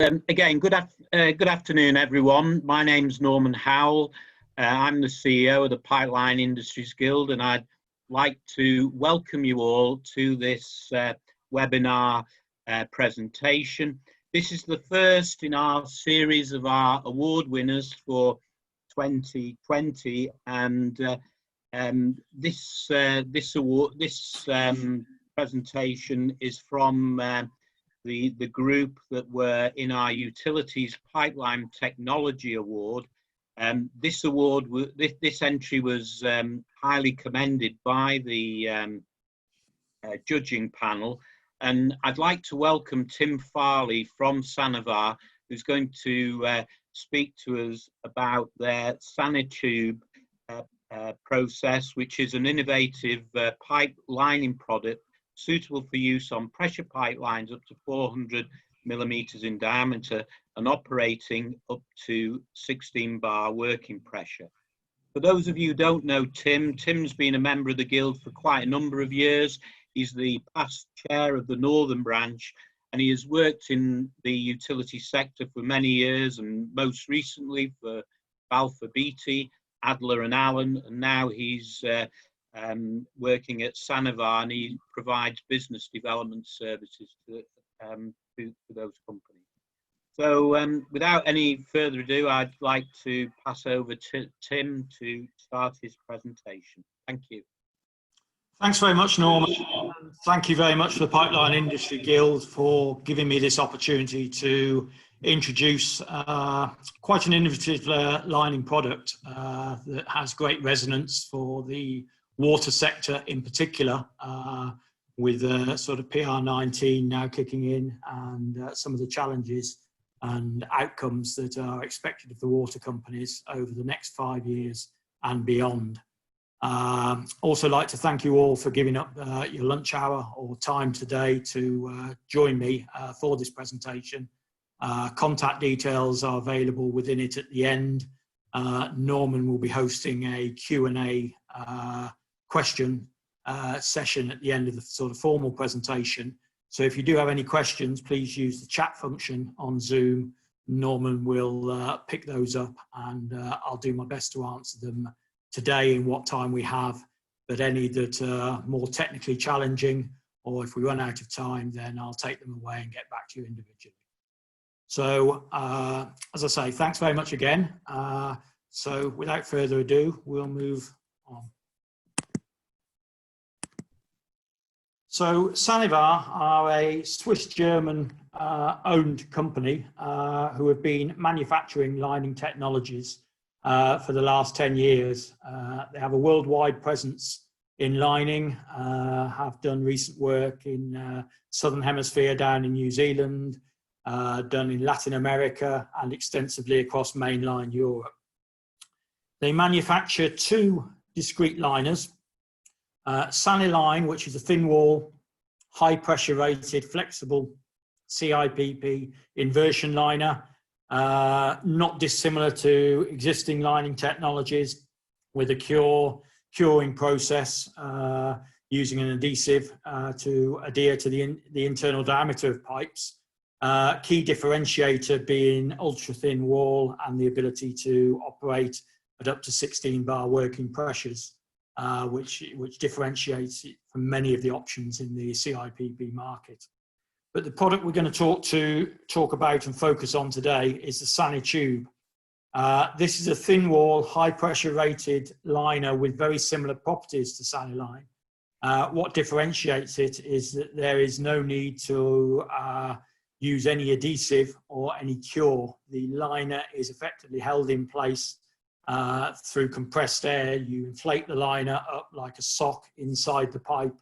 Again, good afternoon, everyone. My name's Norman Howell. I'm the CEO of the Pipeline Industries Guild, and I'd like to welcome you all to this webinar presentation. This is the first in our series of our award winners for 2020, and this presentation is from the group that were in our Utilities Pipeline Technology Award. This entry was highly commended by the judging panel, and I'd like to welcome Tim Farley from Sanivar, who's going to speak to us about their Sanitube process, which is an innovative pipe lining product suitable for use on pressure pipelines up to 400 millimeters in diameter and operating up to 16 bar working pressure. For those of you who don't know Tim's been a member of the Guild for quite a number of years. He's the past chair of the Northern Branch, and he has worked in the utility sector for many years, and most recently for Balfour Beatty, Adler and Allen, and now he's working at Sanivar, and he provides business development services to those companies. So without any further ado, I'd like to pass over to Tim to start his presentation. Thank you. Thanks very much, Norman. Thank you very much to the Pipeline Industry Guild for giving me this opportunity to introduce quite an innovative lining product that has great resonance for the water sector in particular, with sort of PR19 now kicking in, and some of the challenges and outcomes that are expected of the water companies over the next 5 years and beyond. Also like to thank you all for giving up your lunch hour or time today to join me for this presentation. Contact details are available within it at the end. Norman will be hosting a Q&A question session at the end of the sort of formal presentation. So if you do have any questions, please use the chat function on Zoom. Norman will pick those up, and I'll do my best to answer them today in what time we have. But any that are more technically challenging, or if we run out of time, then I'll take them away and get back to you individually. So as I say, thanks very much again. So without further ado, we'll move on. So Sanivar are a Swiss-German owned company who have been manufacturing lining technologies for the last 10 years. They have a worldwide presence in lining, have done recent work in Southern Hemisphere down in New Zealand, done in Latin America, and extensively across mainline Europe. They manufacture two discrete liners. SaniLine, which is a thin wall, high pressure rated, flexible CIPP inversion liner, not dissimilar to existing lining technologies, with a curing process using an adhesive to adhere to the internal diameter of pipes. Key differentiator being ultra thin wall and the ability to operate at up to 16 bar working pressures. Which differentiates it from many of the options in the CIPP market. But the product we're going to talk about and focus on today is the Sanitube. This is a thin wall, high pressure rated liner with very similar properties to SaniLine. What differentiates it is that there is no need to use any adhesive or any cure. The liner is effectively held in place through compressed air. You inflate the liner up like a sock inside the pipe,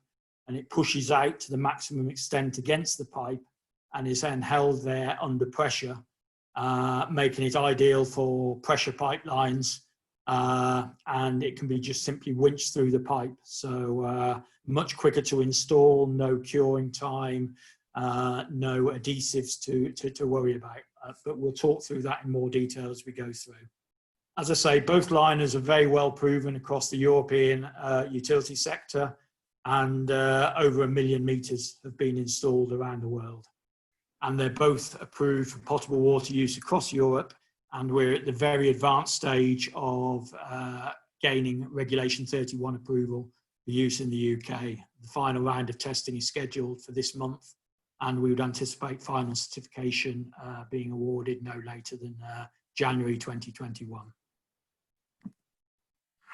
and it pushes out to the maximum extent against the pipe and is then held there under pressure, making it ideal for pressure pipelines, and it can be just simply winched through the pipe. So much quicker to install, no curing time, no adhesives to worry about. But we'll talk through that in more detail as we go through. As I say, both liners are very well proven across the European utility sector, and over 1 million meters have been installed around the world. and they're both approved for potable water use across Europe, and we're at the very advanced stage of gaining Regulation 31 approval for use in the UK. The final round of testing is scheduled for this month, and we would anticipate final certification being awarded no later than January 2021.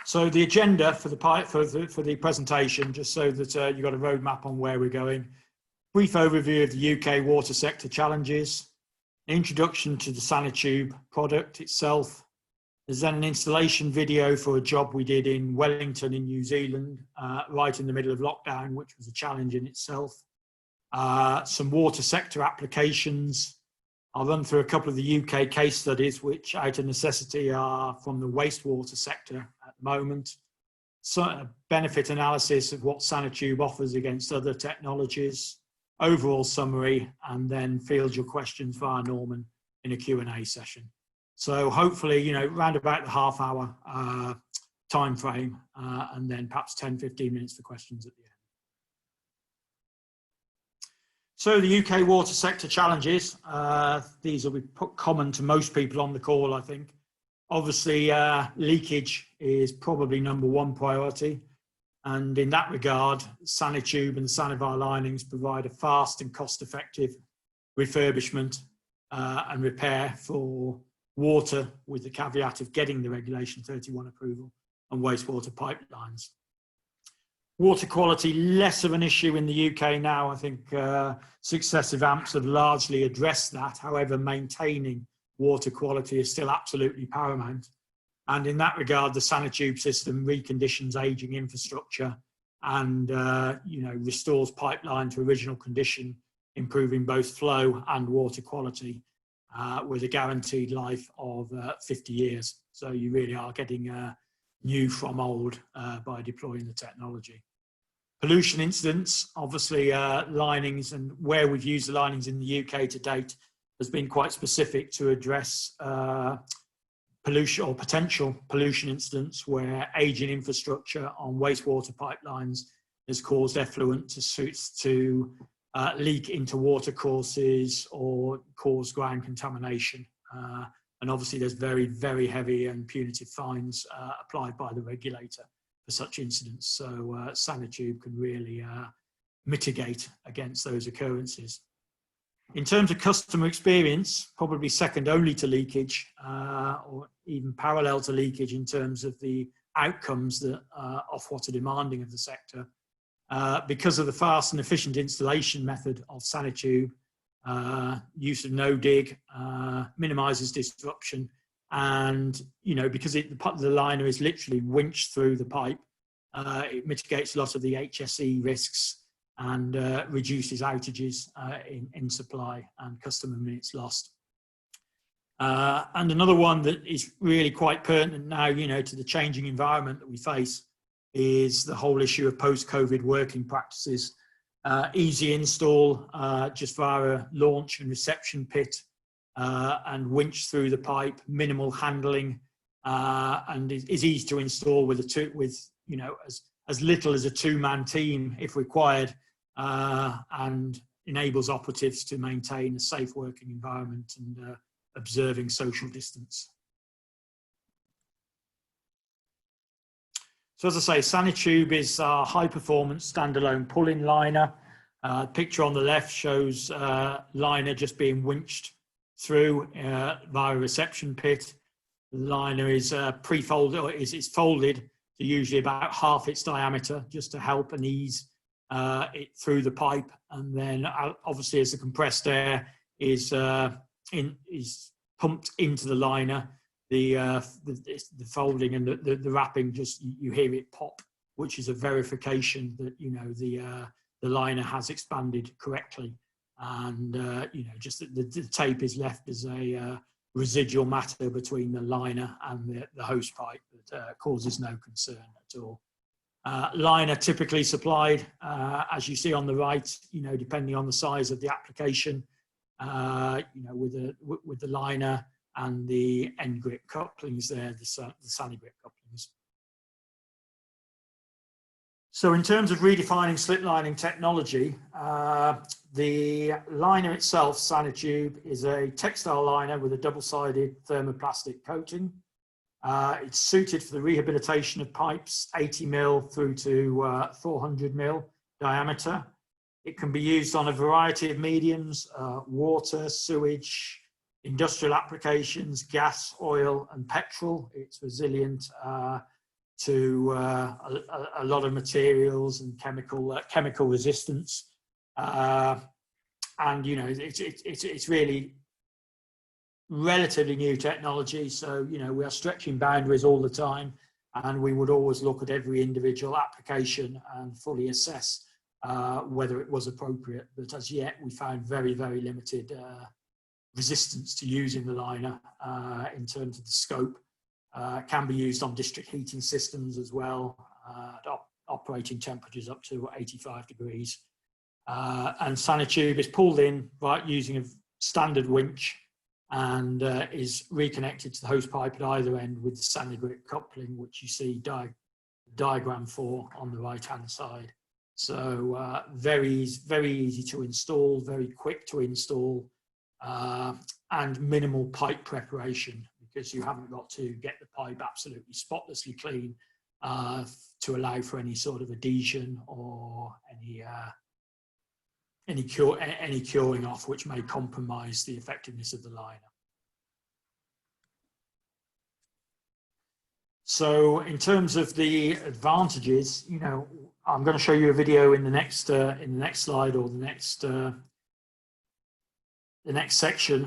So the agenda for the presentation, just so that you've got a roadmap on where we're going. Brief overview of the UK water sector challenges, introduction to the Sanitube product itself. There's then an installation video for a job we did in Wellington in New Zealand, right in the middle of lockdown, which was a challenge in itself. Some water sector applications. I'll run through a couple of the UK case studies, which out of necessity are from the wastewater sector at the moment. So a benefit analysis of what Sanitube offers against other technologies, overall summary, and then field your questions via Norman in a Q&A session. So hopefully, you know, round about the half-hour time frame, and then perhaps 10-15 minutes for questions at the end. So the UK water sector challenges, these will be common to most people on the call, I think. Obviously, leakage is probably #1 priority. And in that regard, Sanitube and the Sanivar linings provide a fast and cost-effective refurbishment and repair for water, with the caveat of getting the Regulation 31 approval, and wastewater pipelines. Water quality, less of an issue in the UK now. I think successive AMPs have largely addressed that. However, maintaining water quality is still absolutely paramount. And in that regard, the Sanitube system reconditions aging infrastructure and you know, restores pipeline to original condition, improving both flow and water quality with a guaranteed life of 50 years. So you really are getting new from old by deploying the technology. Pollution incidents, obviously linings, and where we've used the linings in the UK to date has been quite specific to address pollution or potential pollution incidents where aging infrastructure on wastewater pipelines has caused effluent to leak into water courses or cause ground contamination. And obviously there's very, very heavy and punitive fines applied by the regulator for such incidents. So Sanitube can really mitigate against those occurrences. In terms of customer experience, probably second only to leakage, or even parallel to leakage in terms of the outcomes that Ofwat are demanding of the sector. Because of the fast and efficient installation method of Sanitube, use of no dig minimises disruption, and you know, because the liner is literally winched through the pipe, it mitigates a lot of the HSE risks and reduces outages in supply and customer minutes lost. And another one that is really quite pertinent now, you know, to the changing environment that we face, is the whole issue of post-COVID working practices. Easy install, just via a launch and reception pit, and winch through the pipe, minimal handling, and is easy to install with you know, as little as a two-man team if required, and enables operatives to maintain a safe working environment and observing social distance. So as I say, Sanitube is our high-performance standalone pull-in liner. Picture on the left shows liner just being winched through via a reception pit. The liner is pre-folded, or is folded to usually about half its diameter, just to help and ease it through the pipe. And then obviously as the compressed air is pumped into the liner, the folding and the wrapping, just you hear it pop, which is a verification that, you know, the liner has expanded correctly, and you know, just the tape is left as a residual matter between the liner and the hose pipe that causes no concern at all. Liner typically supplied, as you see on the right, you know, depending on the size of the application, you know, with the liner and the end grip couplings there, the SaniGrip couplings. So in terms of redefining slip lining technology, The liner itself, Sanitube, is a textile liner with a double-sided thermoplastic coating. It's suited for the rehabilitation of pipes 80 mil through to 400 mil diameter. It can be used on a variety of mediums, water, sewage, industrial applications, gas, oil and petrol. It's resilient to a lot of materials and chemical resistance. And you know, it's really relatively new technology, so you know we are stretching boundaries all the time, and we would always look at every individual application and fully assess whether it was appropriate. But as yet, we found very limited resistance to using the liner in terms of the scope. Can be used on district heating systems as well, operating temperatures up to 85 degrees. And Sanitube is pulled in by using a standard winch and is reconnected to the hose pipe at either end with the SaniGrip coupling, which you see diagram for on the right hand side. So very easy to install, very quick to install, and minimal pipe preparation, because you haven't got to get the pipe absolutely spotlessly clean to allow for any sort of adhesion or any curing off, which may compromise the effectiveness of the liner. So in terms of the advantages, you know, I'm going to show you a video in the next slide, or the next section,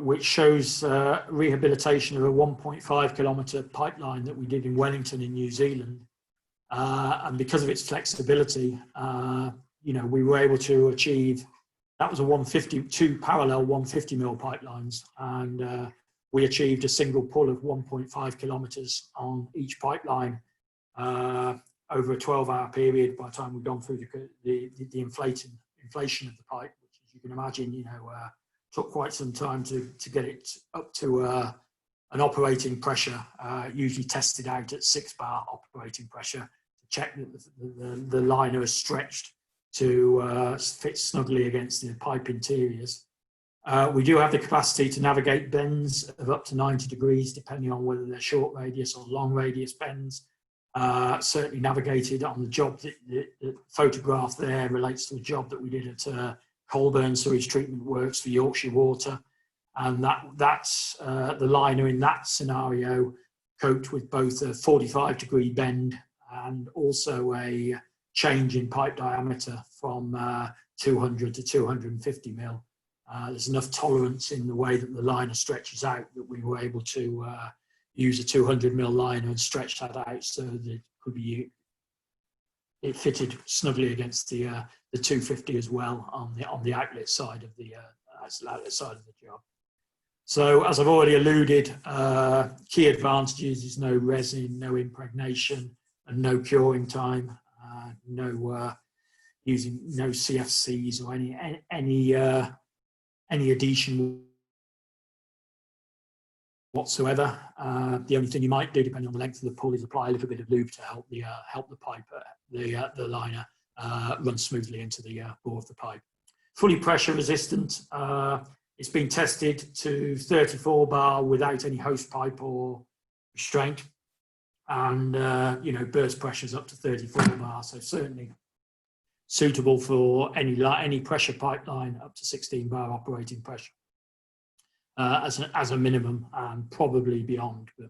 which shows rehabilitation of a 1.5 kilometre pipeline that we did in Wellington in New Zealand. And because of its flexibility, you know, we were able to achieve, that was two parallel 150 mil pipelines, and we achieved a single pull of 1.5 kilometres on each pipeline over a 12-hour period by the time we'd gone through the inflation of the pipe, which, as you can imagine, you know, took quite some time to get it up to an operating pressure, usually tested out at 6 bar operating pressure, to check that the liner is stretched to fit snugly against the pipe interiors. We do have the capacity to navigate bends of up to 90 degrees, depending on whether they're short radius or long radius bends. Certainly navigated on the job that the photograph there relates to a job that we did at Colburn Sewage Treatment Works for Yorkshire Water, and that's the liner in that scenario coped with both a 45-degree bend and also a change in pipe diameter from 200 to 250 mil. There's enough tolerance in the way that the liner stretches out that we were able to use a 200 mil liner and stretch that out so that it fitted snugly against the 250 as well on the outlet side of the job. So as I've already alluded, key advantages is no resin, no impregnation, and no curing time. Using no CFCs or any adhesion whatsoever. The only thing you might do, depending on the length of the pull, is apply a little bit of lube to help the pipe, the liner run smoothly into the bore of the pipe. Fully pressure resistant. It's been tested to 34 bar without any hose pipe or restraint, and you know, burst pressures up to 34 bar. So certainly suitable for any pressure pipeline up to 16 bar operating pressure as a minimum, and probably beyond. But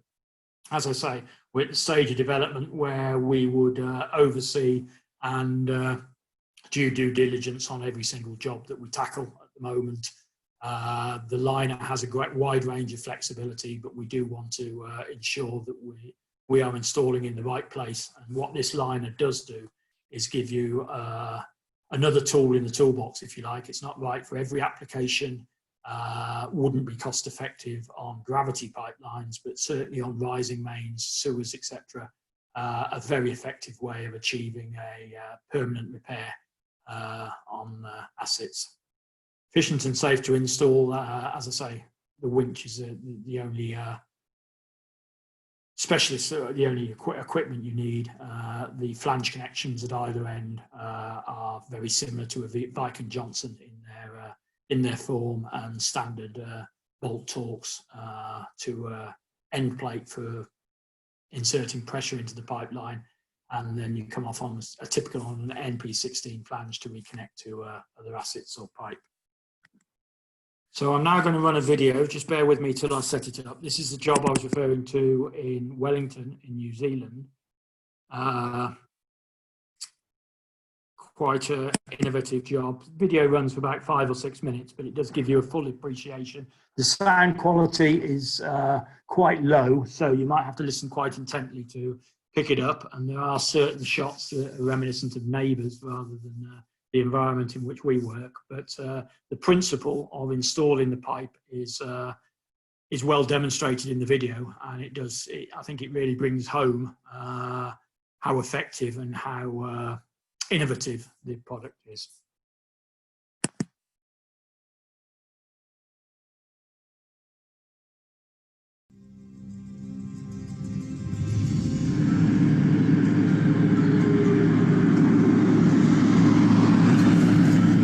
as I say, we're at the stage of development where we would oversee and do due diligence on every single job that we tackle at the moment. The liner has a great wide range of flexibility, but we do want to ensure that we are installing in the right place. And what this liner does do is give you another tool in the toolbox, if you like. It's not right for every application, wouldn't be cost effective on gravity pipelines, but certainly on rising mains, sewers, etc. A very effective way of achieving a permanent repair on assets. Efficient and safe to install. As I say, the winch is the only specialists are the only equipment you need. The flange connections at either end are very similar to a Viking Johnson in their form, and standard bolt torques to end plate for inserting pressure into the pipeline, and then you come off on a typical on an NP16 flange to reconnect to other assets or pipe. So I'm now going to run a video. Just bear with me till I set it up. This is the job I was referring to in Wellington in New Zealand. Quite an innovative job. Video runs for about 5 or 6 minutes, but it does give you a full appreciation. The sound quality is quite low, so you might have to listen quite intently to pick it up. And there are certain shots that are reminiscent of neighbours rather than the environment in which we work. But the principle of installing the pipe is well demonstrated in the video, and it does. I think it really brings home how effective and how innovative the product is.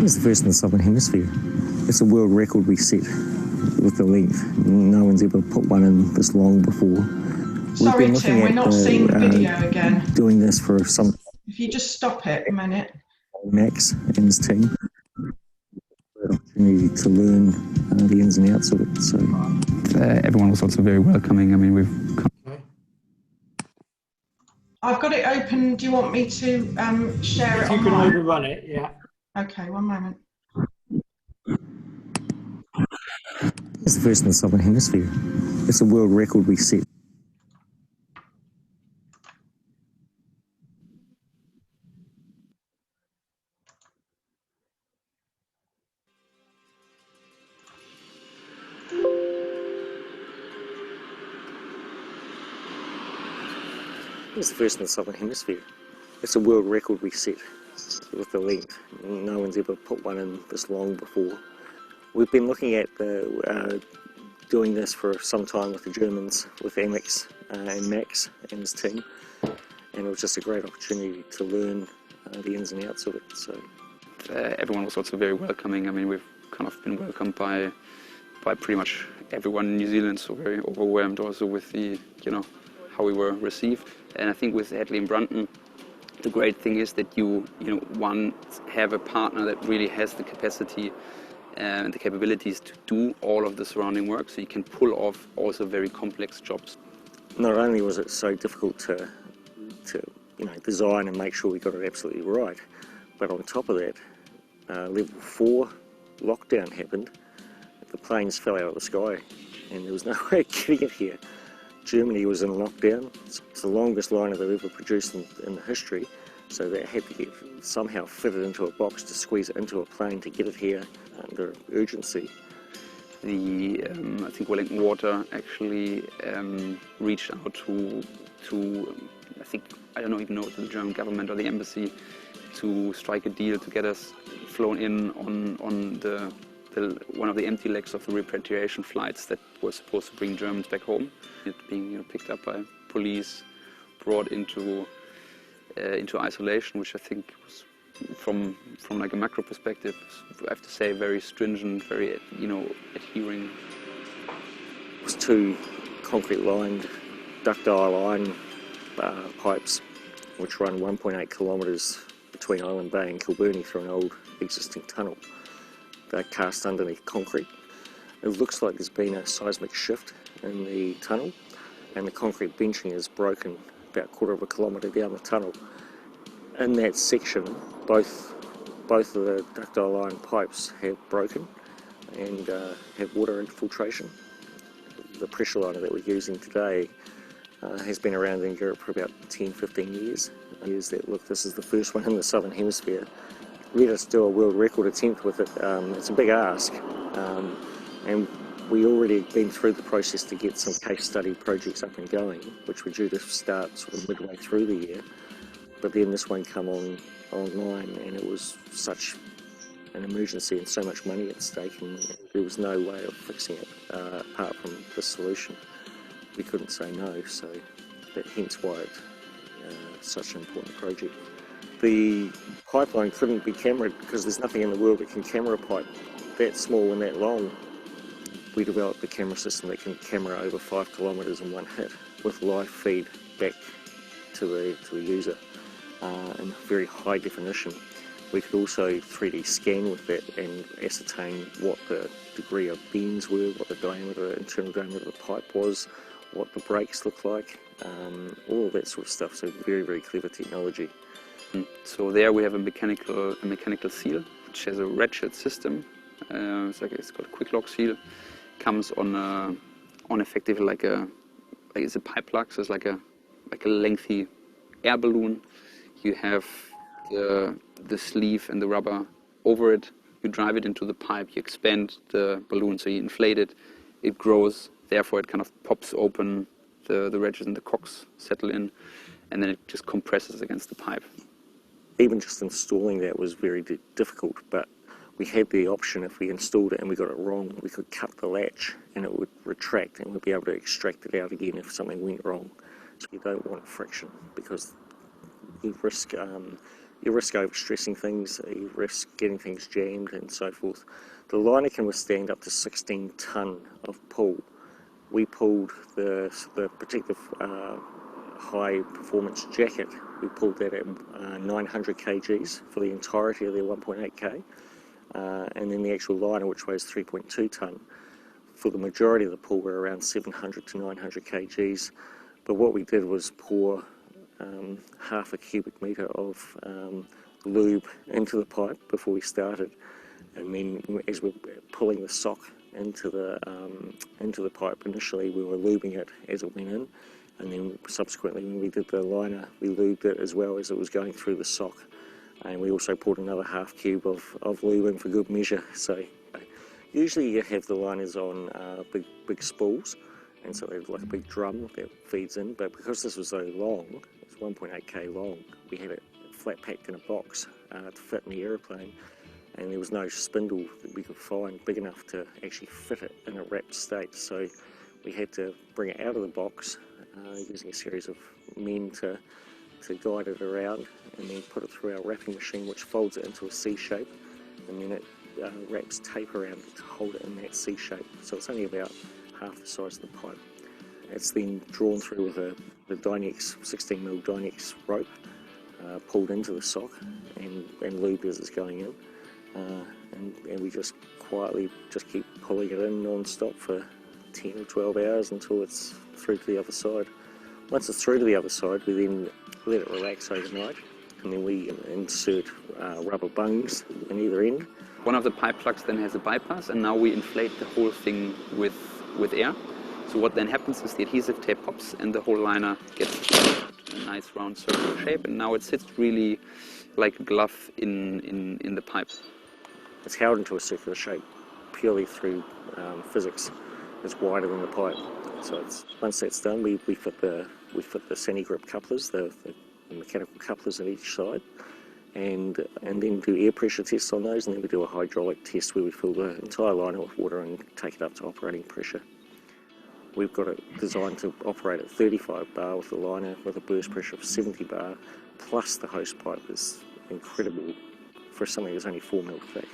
It's the first in the Southern Hemisphere. It's a world record we set with the length. No one's ever put one in this long before. Sorry, Tim, we're not seeing the video again. Doing this for some... If you just stop it a minute. Max and his team. Opportunity to learn the ins and outs of it. So everyone was also very welcoming. I mean, I've got it open. Do you want me to share it? If you can overrun it, yeah. Okay, one moment. It's the first in the Southern Hemisphere. It's a world record we set. It's the first in the Southern Hemisphere. It's a world record we set with the length. No one's ever put one in this long before. We've been looking at doing this for some time with the Germans, with Alex and Max and his team, and it was just a great opportunity to learn the ins and outs of it. So everyone was also very welcoming. I mean, we've kind of been welcomed by pretty much everyone in New Zealand, so very overwhelmed also with the, how we were received. And I think with Hadley and Brunton, the great thing is that you have a partner that really has the capacity and the capabilities to do all of the surrounding work, so you can pull off also very complex jobs. Not only was it so difficult to design and make sure we got it absolutely right, but on top of that, level 4 lockdown happened. The planes fell out of the sky, and there was no way of getting it here. Germany was in lockdown. It's the longest liner they've ever produced in the history, so they had to get somehow fitted into a box to squeeze it into a plane to get it here under urgency. I think Wellington Water actually reached out to I don't even know, to the German government or the embassy to strike a deal to get us flown in on one of the empty legs of the repatriation flights that were supposed to bring Germans back home. It being picked up by police, brought into isolation, which I think was from like a macro perspective, I have to say, very stringent, very adhering. It was 2 concrete-lined ductile iron pipes, which run 1.8 kilometres between Island Bay and Kilburney through an old existing tunnel. They're cast underneath concrete. It looks like there's been a seismic shift in the tunnel, and the concrete benching is broken about 1/4 kilometre down the tunnel. In that section, both of the ductile iron pipes have broken and have water infiltration. The pressure liner that we're using today has been around in Europe for about 10-15 years. Look, this is the first one in the Southern Hemisphere. Let us do a world record attempt with it. It's a big ask, and we already been through the process to get some case study projects up and going, which were due to start sort of midway through the year. But then this one come online, and it was such an emergency and so much money at stake, and there was no way of fixing it apart from this solution. We couldn't say no, so hence why it's such an important project. The pipeline couldn't be cameraed because there's nothing in the world that can camera a pipe that small and that long. We developed the camera system that can camera over 5 kilometres in one hit with live feed back to the user in very high definition. We could also 3D scan with that and ascertain what the degree of bends were, what the diameter, internal diameter of the pipe was, what the breaks look like, all of that sort of stuff. So very, very clever technology. So there we have a mechanical seal, which has a ratchet system. It's called a quick lock seal. Comes on effectively like it's a pipe plug, so it's like a lengthy air balloon. You have the sleeve and the rubber over it. You drive it into the pipe. You expand the balloon, so you inflate it. It grows. Therefore, it kind of pops open. The wedges and the cocks settle in, and then it just compresses against the pipe. Even just installing that was very difficult, but we had the option, if we installed it and we got it wrong, we could cut the latch and it would retract and we'd be able to extract it out again if something went wrong. So you don't want friction because you risk overstressing things, you risk getting things jammed and so forth. The liner can withstand up to 16 tonne of pull. We pulled the protective high performance jacket, we pulled that at 900 kgs for the entirety of their 1.8k. And then the actual liner, which weighs 3.2 tonne, for the majority of the pull were around 700 to 900 kgs. But what we did was pour half a cubic metre of lube into the pipe before we started, and then as we're pulling the sock into the pipe, initially we were lubing it as it went in, and then subsequently when we did the liner, we lubed it as well as it was going through the sock. And we also poured another half cube of lube in for good measure. So usually you have the liners on big spools, and so there's like a big drum that feeds in, but because this was so long, it's 1.8k long, we had it flat packed in a box to fit in the aeroplane, and there was no spindle that we could find big enough to actually fit it in a wrapped state. So we had to bring it out of the box using a series of men to guide it around, and then put it through our wrapping machine, which folds it into a C shape, and then it wraps tape around it to hold it in that C shape. So it's only about half the size of the pipe. It's then drawn through with the Dynex 16mm Dynex rope, pulled into the sock and lubed as it's going in, and we just quietly just keep pulling it in non-stop for 10 or 12 hours until it's through to the other side. Once it's through to the other side, we then let it relax overnight, and then we insert rubber bungs in either end. One of the pipe plugs then has a bypass, and now we inflate the whole thing with air. So what then happens is the adhesive tape pops and the whole liner gets a nice round circular shape, and now it sits really like a glove in the pipe. It's held into a circular shape purely through physics. It's wider than the pipe. So once that's done, we fit the SaniGrip couplers, the mechanical couplers at each side, and then do air pressure tests on those, and then we do a hydraulic test where we fill the entire liner with water and take it up to operating pressure. We've got it designed to operate at 35 bar with the liner with a burst pressure of 70 bar, plus the hose pipe is incredible for something that's only 4 mil thick.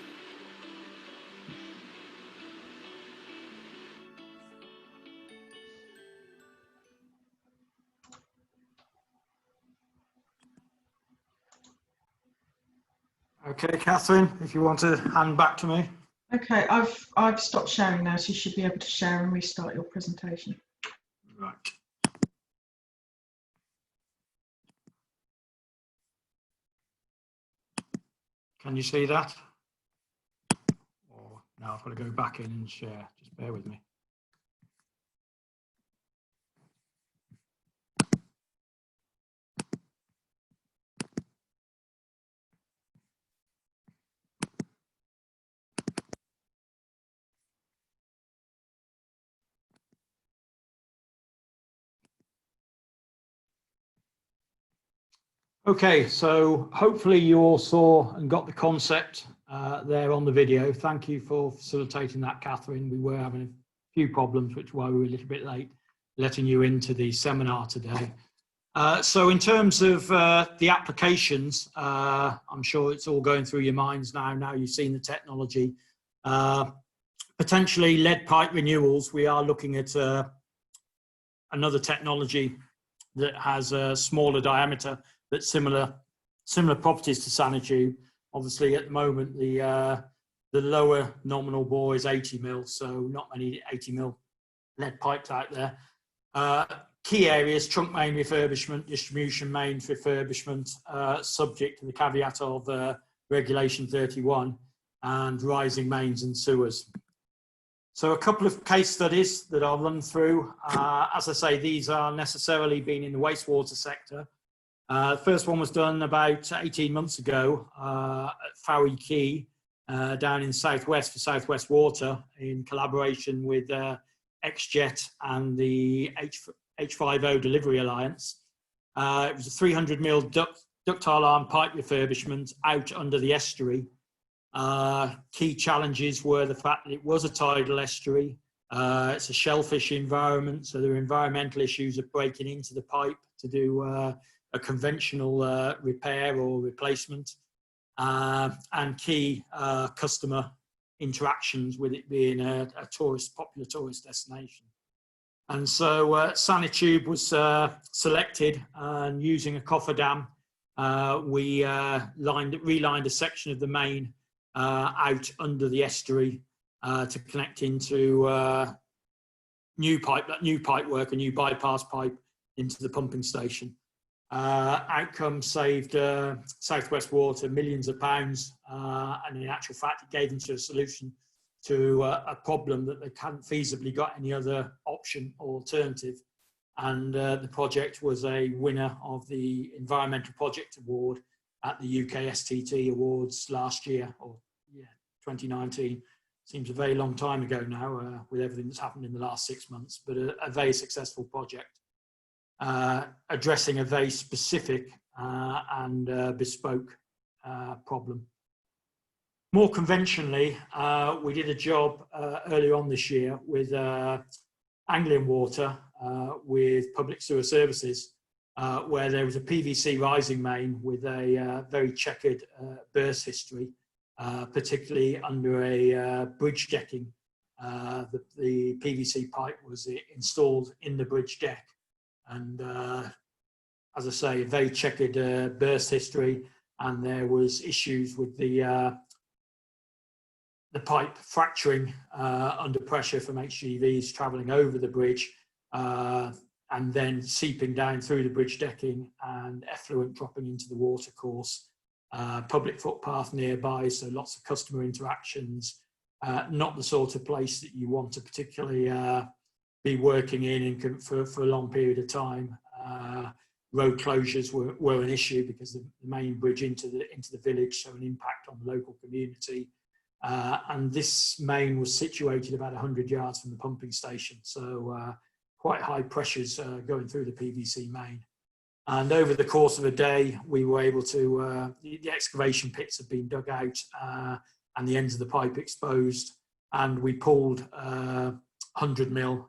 Okay, Catherine, if you want to hand back to me. Okay, I've stopped sharing now, so you should be able to share and restart your presentation. Right. Can you see that? Or now I've got to go back in and share. Just bear with me. Okay, so hopefully you all saw and got the concept there on the video. Thank you for facilitating that, Catherine. We were having a few problems, which is why we were a little bit late letting you into the seminar today. So in terms of the applications, I'm sure it's all going through your minds now you've seen the technology. Potentially lead pipe renewals, we are looking at another technology that has a smaller diameter but similar properties to Sanitube. Obviously at the moment the lower nominal bore is 80 mil, so not many 80 mil lead pipes out there. Key areas: trunk main refurbishment, distribution mains refurbishment, subject to the caveat of Regulation 31, and rising mains and sewers. So a couple of case studies that I'll run through. As I say, these are necessarily been in the wastewater sector. The first one was done about 18 months ago at Fowey, Quay, down in Southwest for Southwest Water, in collaboration with XJet and the H5O Delivery Alliance. It was a 300 mil ductile arm pipe refurbishment out under the estuary. Key challenges were the fact that it was a tidal estuary. It's a shellfish environment, so there are environmental issues of breaking into the pipe to do a conventional repair or replacement, and key customer interactions with it being a popular tourist destination. And so Sanitube was selected, and using a cofferdam, we relined a section of the main out under the estuary to connect into new pipe work, a new bypass pipe into the pumping station. Outcome saved Southwest Water millions of pounds, and in actual fact it gave them a solution to a problem that they hadn't feasibly got any other option or alternative. And the project was a winner of the Environmental Project Award at the UK STT Awards last year, or 2019. Seems a very long time ago now, with everything that's happened in the last 6 months, but a very successful project, addressing a very specific and bespoke problem. More conventionally, we did a job earlier on this year with Anglian Water, with Public Sewer Services, where there was a PVC rising main with a very checkered burst history, particularly under a bridge decking. The PVC pipe was installed in the bridge deck, and as I say, a very checkered burst history, and there was issues with the pipe fracturing under pressure from HGVs travelling over the bridge, and then seeping down through the bridge decking and effluent dropping into the watercourse. Public footpath nearby, so lots of customer interactions. Not the sort of place that you want to particularly be working in for a long period of time. Road closures were an issue because the main bridge into the village, so an impact on the local community. And this main was situated about 100 yards from the pumping station, so quite high pressures going through the PVC main. And over the course of a day, we were able to, the excavation pits had been dug out and the ends of the pipe exposed, and we pulled 100 mil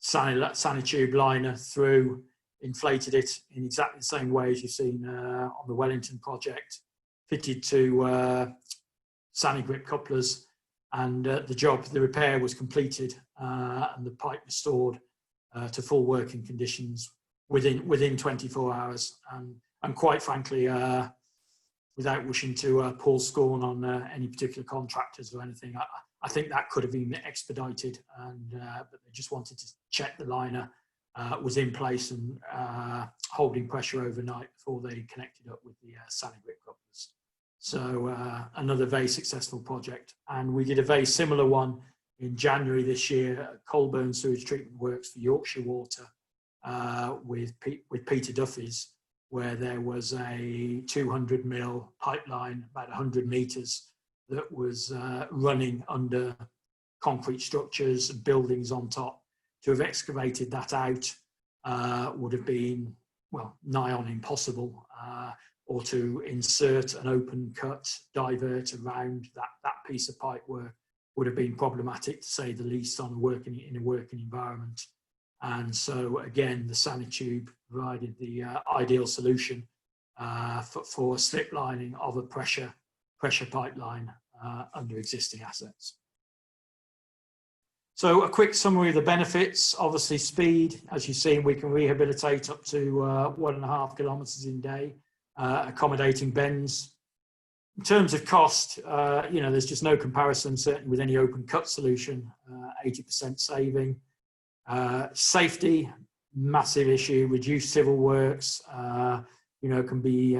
Sanitube liner through, inflated it in exactly the same way as you've seen on the Wellington project, fitted to SaniGrip couplers, and the repair was completed and the pipe restored to full working conditions within 24 hours. And quite frankly, without wishing to pour scorn on any particular contractors or anything, I think that could have been expedited, but they just wanted to check the liner was in place and holding pressure overnight before they connected up with the SaniGrip couplers. So another very successful project. And we did a very similar one in January this year at Colburn Sewage Treatment Works for Yorkshire Water with Peter Duffy's, where there was a 200 mil pipeline, about 100 metres, that was running under concrete structures and buildings on top. To have excavated that out would have been, well, nigh on impossible, or to insert an open cut divert around that piece of pipe work would have been problematic, to say the least, in a working environment. And so again, the Sanitube provided the ideal solution for slip lining of a pressure pipeline under existing assets. So a quick summary of the benefits. Obviously speed, as you've seen, we can rehabilitate up to 1.5 kilometres in a day, accommodating bends. In terms of cost, you know, there's just no comparison, certainly with any open cut solution, 80% saving. Safety, massive issue, reduced civil works, you know, can be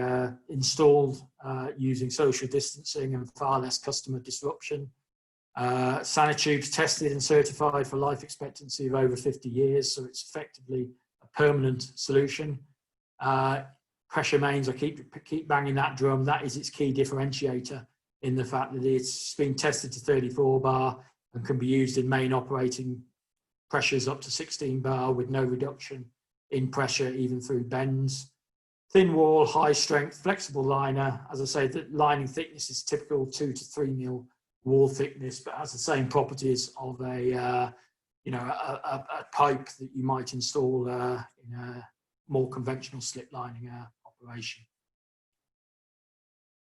installed using social distancing and far less customer disruption. Sanitube's tested and certified for life expectancy of over 50 years, so it's effectively a permanent solution. Pressure mains, I keep banging that drum, that is its key differentiator in the fact that it's been tested to 34 bar and can be used in main operating pressures up to 16 bar with no reduction in pressure even through bends. Thin wall, high strength, flexible liner. As I say, the lining thickness is typical 2 to 3 mil wall thickness, but has the same properties of a you know, a pipe that you might install in a more conventional slip lining operation.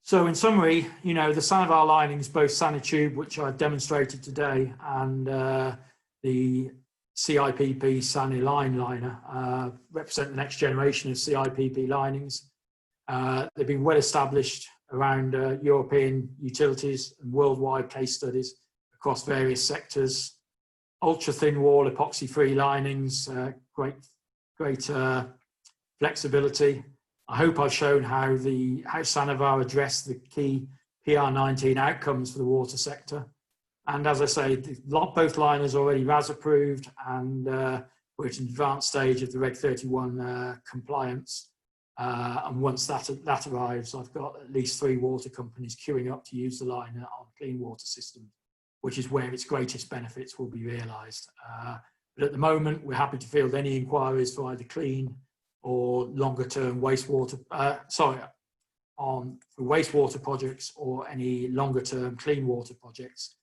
So in summary, you know, the Sanivar linings, both Sanitube, which I've demonstrated today, and the CIPP SaniLine liner represent the next generation of CIPP linings. They've been well established around European utilities and worldwide case studies across various sectors. Ultra thin wall epoxy free linings, great flexibility. I hope I've shown how Sanivar addressed the key PR19 outcomes for the water sector. And as I say, both liners are already RAS approved, and we're at an advanced stage of the Reg 31 compliance. And once that arrives, I've got at least 3 water companies queuing up to use the liner on clean water systems, which is where its greatest benefits will be realised. But at the moment, we're happy to field any inquiries for either clean or longer term wastewater, for wastewater projects or any longer term clean water projects.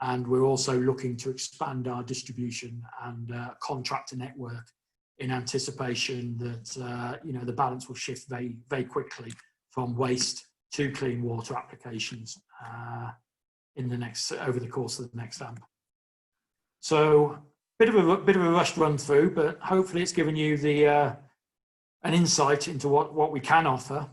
And we're also looking to expand our distribution and contractor network in anticipation that you know, the balance will shift very, very quickly from waste to clean water applications over the course of the next AMP. So bit of a rushed run through, but hopefully it's given you an insight into what we can offer.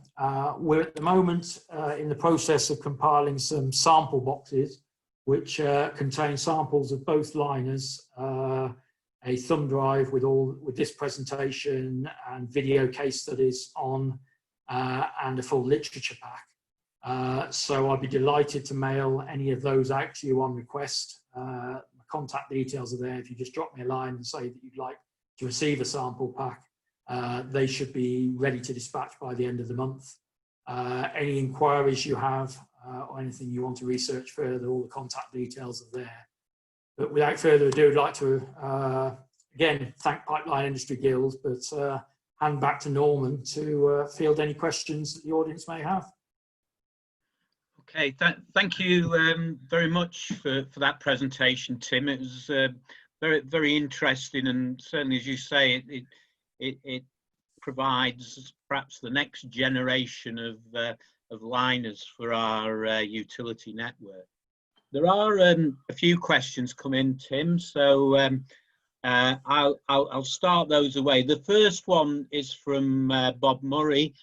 We're at the moment in the process of compiling some sample boxes which contain samples of both liners, a thumb drive with this presentation and video case studies on, and a full literature pack. So I'd be delighted to mail any of those out to you on request. My contact details are there. If you just drop me a line and say that you'd like to receive a sample pack, they should be ready to dispatch by the end of the month. Any inquiries you have or anything you want to research further, all the contact details are there. But without further ado, I'd like to again thank Pipeline Industry Guild, but hand back to Norman to field any questions that the audience may have. Okay, thank you very much for that presentation, Tim. It was very interesting, and certainly, as you say, it provides perhaps the next generation of liners for our utility network. There are a few questions come in, Tim, so I'll start those away. The first one is from Bob Murray,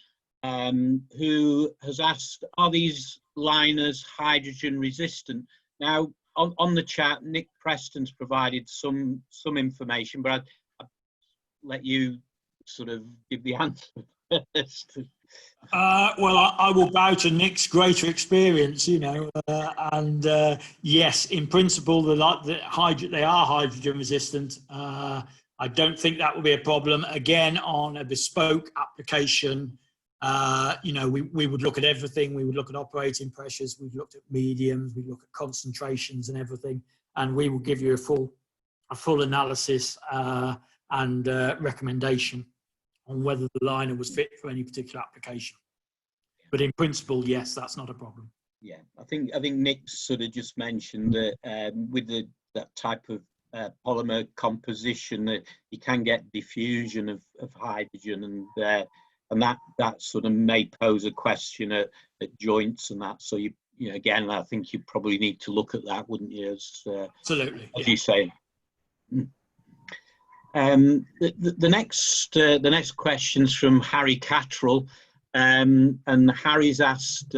who has asked, are these liners hydrogen resistant? Now, on the chat, Nick Preston's provided some information, but I'll let you sort of give the answer first. Well, I will bow to Nick's greater experience, you know, and yes, in principle, they are hydrogen resistant. I don't think that will be a problem. Again, on a bespoke application, you know, we would look at everything. We would look at operating pressures. We've looked at mediums. We look at concentrations and everything, and we will give you a full analysis and recommendation on whether the liner was fit for any particular application. But in principle, yes, that's not a problem. Yeah, I think Nick sort of just mentioned that with that type of polymer composition, that you can get diffusion of hydrogen, and that sort of may pose a question at joints and that. So you know, again, I think you probably need to look at that, wouldn't you? Absolutely, as you say. The next question's from Harry Cattrall, and Harry's asked,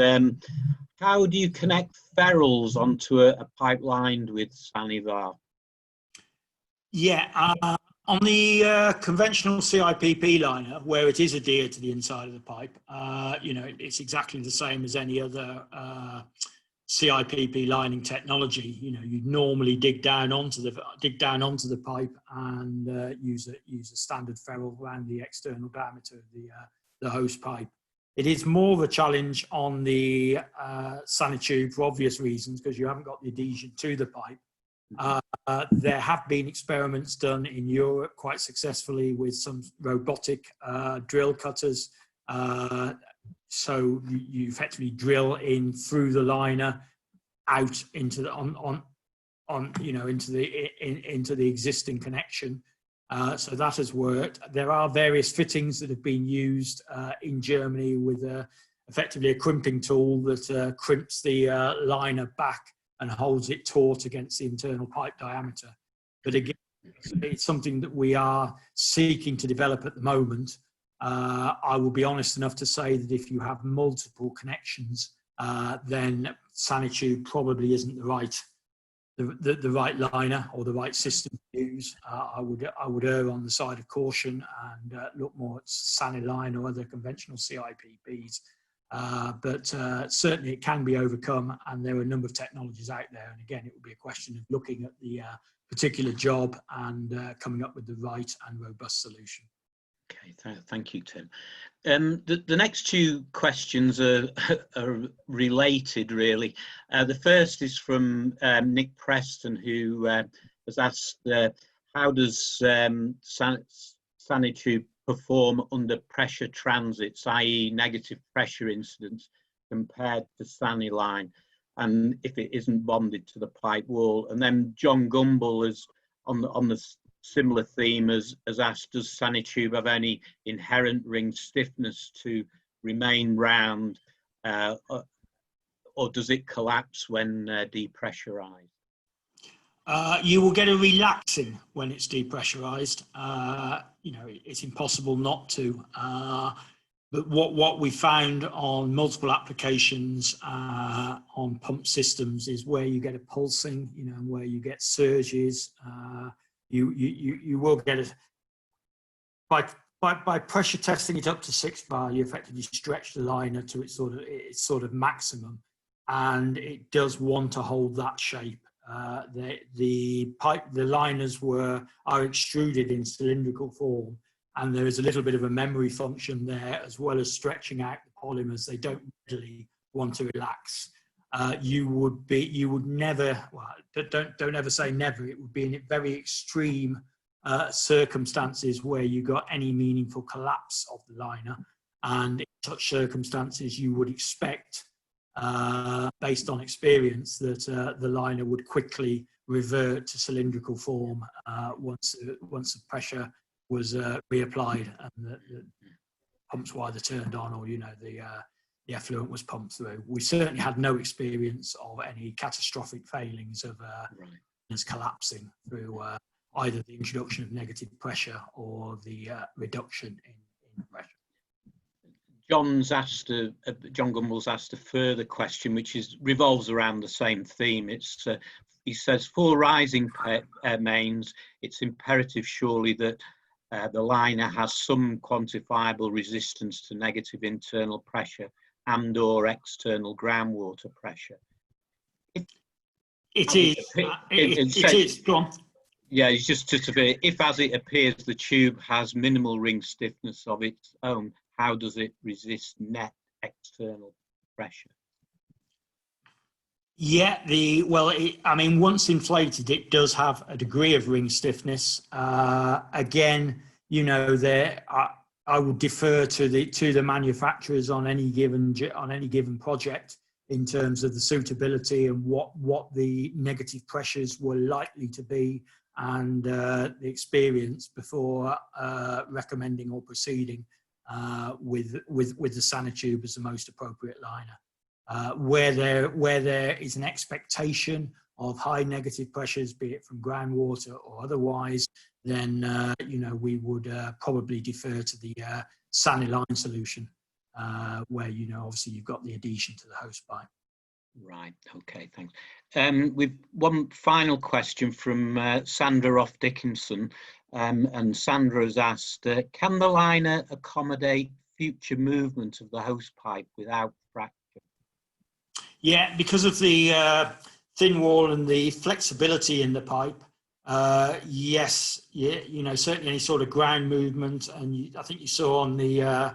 how do you connect ferrules onto a pipeline with Sanivar? Yeah, on the conventional CIPP liner, where it is adhered to the inside of the pipe, you know, it's exactly the same as any other CIPP lining technology. You know, you normally dig down onto the pipe and use a standard ferrule around the external diameter of the hose pipe. It is more of a challenge on the Sanitube for obvious reasons, because you haven't got the adhesion to the pipe. There have been experiments done in Europe quite successfully with some robotic drill cutters. So you effectively drill in through the liner, out into the into the existing connection. So that has worked. There are various fittings that have been used in Germany with effectively a crimping tool that crimps the liner back and holds it taut against the internal pipe diameter. But again, it's something that we are seeking to develop at the moment. I will be honest enough to say that if you have multiple connections, then Sanitube probably isn't the right liner or the right system to use. I would err on the side of caution and look more at Saniline or other conventional CIPPs. But certainly it can be overcome, and there are a number of technologies out there. And again, it would be a question of looking at the particular job and coming up with the right and robust solution. Okay, thank you, Tim. The next two questions are related, really. The first is from Nick Preston, who has asked, how does Sanitube perform under pressure transits, i.e. negative pressure incidents, compared to Saniline, and if it isn't bonded to the pipe wall? And then John Gumble is on the similar theme as asked, does Sanitube have any inherent ring stiffness to remain round, or does it collapse when depressurized? You will get a relaxing when it's depressurized. You know, it's impossible not to. But what we found on multiple applications on pump systems is where you get a pulsing, you know, where you get surges. You will get it by pressure testing it up to 6 bar. You effectively stretch the liner to its sort of maximum, and it does want to hold that shape. The liners are extruded in cylindrical form, and there is a little bit of a memory function there, as well as stretching out the polymers. They don't really want to relax. You would never, well, don't ever say never. It would be in very extreme circumstances where you got any meaningful collapse of the liner, and in such circumstances you would expect, based on experience, that the liner would quickly revert to cylindrical form once the pressure was reapplied and the pumps were either turned on, or, you know, the effluent was pumped through. We certainly had no experience of any catastrophic failings of liners collapsing through either the introduction of negative pressure or the reduction in pressure. John Gumbel's asked a further question, which revolves around the same theme. He says, for rising mains, it's imperative surely that the liner has some quantifiable resistance to negative internal pressure and or external groundwater pressure. It is. Go on. Yeah, it's just a bit, if as it appears the tube has minimal ring stiffness of its own, how does it resist net external pressure? Yeah, I mean, once inflated, it does have a degree of ring stiffness. Again, you know, I would defer to the manufacturers on any given project in terms of the suitability and what the negative pressures were likely to be and the experience before recommending or proceeding with the Sanitube as the most appropriate liner. Where there is an expectation of high negative pressures, be it from groundwater or otherwise, then you know, we would probably defer to the SaniLine solution, where, you know, obviously you've got the adhesion to the host pipe. Right, okay, thanks. We've one final question from Sandra Off Dickinson, and Sandra has asked, can the liner accommodate future movement of the host pipe without fracture? Yeah, because of the thin wall and the flexibility in the pipe, yes, yeah, you know, certainly any sort of ground movement, and I think you saw on the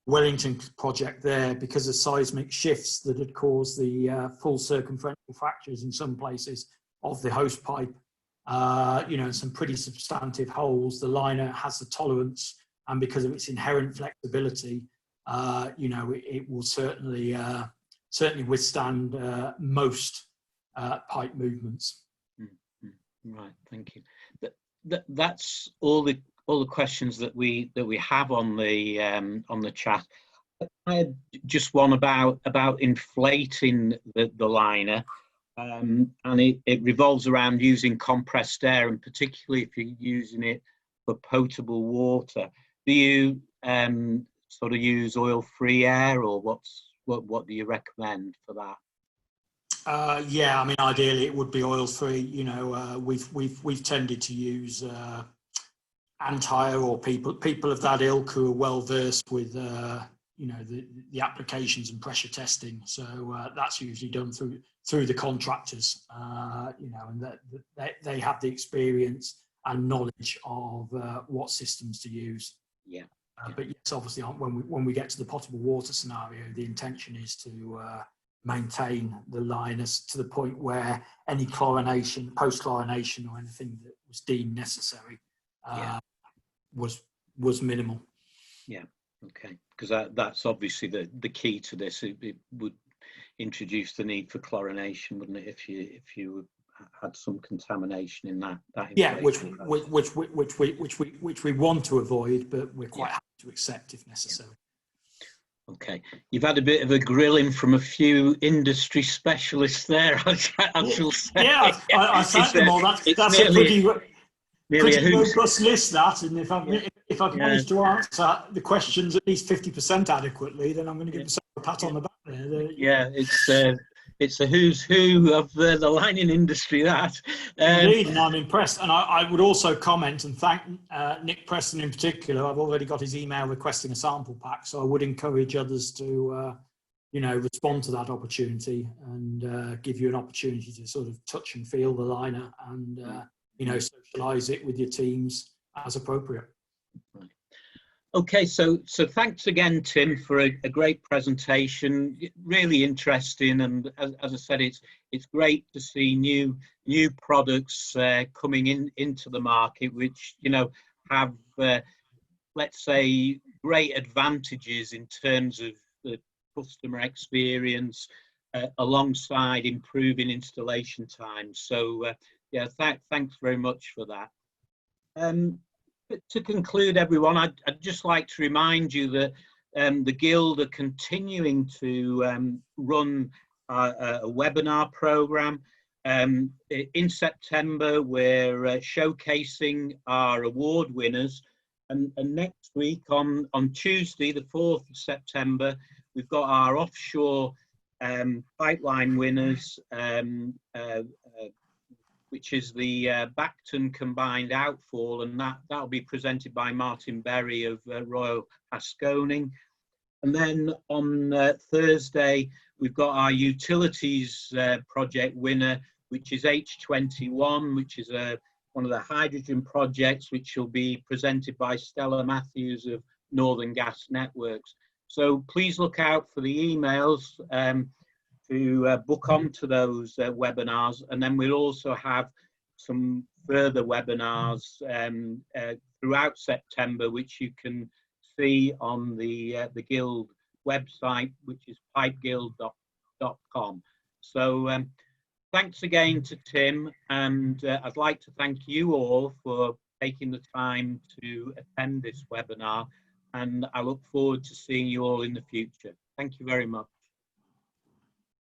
Wellington project there, because of seismic shifts that had caused the full circumferential fractures in some places of the host pipe, you know, some pretty substantive holes. The liner has the tolerance, and because of its inherent flexibility, you know, it will certainly withstand most pipe movements. Right, thank you. That's all the questions that we have on the chat. I had just one about inflating the liner, and it revolves around using compressed air, and particularly if you're using it for potable water. Do you sort of use oil-free air, or what do you recommend for that? Yeah, I mean, ideally it would be oil-free. You know, we've tended to use Antire, or people of that ilk who are well versed with you know, the applications and pressure testing. So that's usually done through the contractors. You know, and they have the experience and knowledge of what systems to use. Yeah. But yes, obviously, when we get to the potable water scenario, the intention is to maintain the liners to the point where any chlorination, post-chlorination, or anything that was deemed necessary was minimal. Yeah, okay, because that's obviously the key to this. It would introduce the need for chlorination, wouldn't it, if you had some contamination in that yeah, which we want to avoid, but we're quite happy to accept if necessary. Okay, you've had a bit of a grilling from a few industry specialists there, I shall say. Yeah, I thank them all. That's a pretty robust list, that. And if I've managed to answer the questions at least 50% adequately, then I'm going to give myself a pat on the back there. Yeah, it's a who's who of the lining industry, that. Indeed, and I'm impressed. And I would also comment and thank Nick Preston in particular. I've already got his email requesting a sample pack, so I would encourage others to, you know, respond to that opportunity and give you an opportunity to sort of touch and feel the liner and, you know, socialise it with your teams as appropriate. Right. Okay, so thanks again, Tim, for a great presentation. Really interesting, and as I said, it's great to see new products coming into the market, which, you know, have let's say great advantages in terms of the customer experience, alongside improving installation times. So yeah, thanks very much for that. To conclude, everyone, I'd just like to remind you that the Guild are continuing to run a webinar program. In September, we're showcasing our award winners, and next week on Tuesday, the 4th of September, we've got our offshore pipeline winners, which is the Bacton combined outfall, and that'll be presented by Martin Berry of Royal Haskoning. And then on Thursday, we've got our utilities project winner, which is H21, which is one of the hydrogen projects, which will be presented by Stella Matthews of Northern Gas Networks. So please look out for the emails to book onto those webinars, and then we'll also have some further webinars throughout September, which you can see on the Guild website, which is pipeguild.com. So thanks again to Tim, and I'd like to thank you all for taking the time to attend this webinar, and I look forward to seeing you all in the future. Thank you very much.